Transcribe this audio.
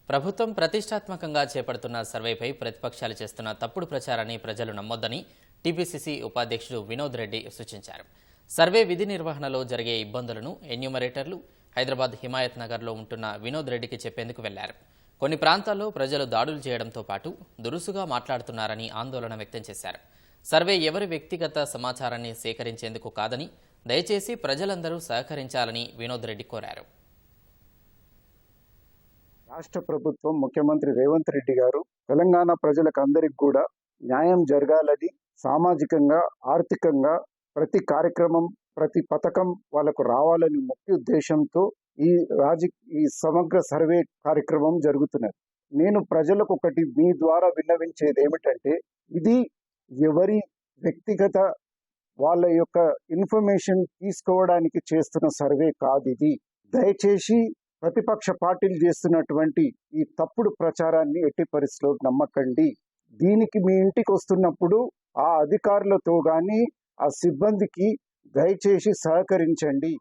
ప్రభుత్వం ప్రతిష్టాత్మకంగా చేపడుతున్న సర్వేపై ప్రతిపక్షాలు చేస్తున్న తప్పుడు ప్రచారాన్ని ప్రజలు నమ్మొద్దని టీపీసీసీ ఉపాధ్యక్షుడు వినోద్ రెడ్డి సూచించారు. సర్వే విధి నిర్వహణలో జరిగే ఇబ్బందులను ఎన్యూమరేటర్లు హైదరాబాద్ హిమాయత్ నగర్లో ఉంటున్న వినోద్ రెడ్డికి చెప్పేందుకు వెళ్లారు. కొన్ని ప్రాంతాల్లో ప్రజలు దాడులు చేయడంతో పాటు దురుసుగా మాట్లాడుతున్నారని ఆందోళన వ్యక్తం చేశారు. సర్వే ఎవరి వ్యక్తిగత సమాచారాన్ని సేకరించేందుకు కాదని దయచేసి ప్రజలందరూ సహకరించాలని వినోద్ రెడ్డి కోరారు. రాష్ట్ర ప్రభుత్వం ముఖ్యమంత్రి రేవంత్ రెడ్డి గారు తెలంగాణ ప్రజలకు అందరికి కూడా న్యాయం జరగాలని, సామాజికంగా ఆర్థికంగా ప్రతి కార్యక్రమం ప్రతి పథకం వాళ్ళకు రావాలని ముఖ్య ఉద్దేశంతో ఈ సమగ్ర సర్వే కార్యక్రమం జరుగుతున్నది. నేను ప్రజలకు ఒకటి మీ ద్వారా విన్నవించేది ఏమిటంటే, ఇది ఎవరి వ్యక్తిగత వాళ్ళ యొక్క ఇన్ఫర్మేషన్ తీసుకోవడానికి చేస్తున్న సర్వే కాదు. ఇది దయచేసి ప్రతిపక్ష పార్టీలు చేస్తున్నటువంటి ఈ తప్పుడు ప్రచారాన్ని ఎట్టి పరిస్థితిలో నమ్మకండి. దీనికి మీ ఇంటికి వస్తున్నప్పుడు ఆ అధికారులతో కానీ ఆ సిబ్బందికి దయచేసి సహకరించండి.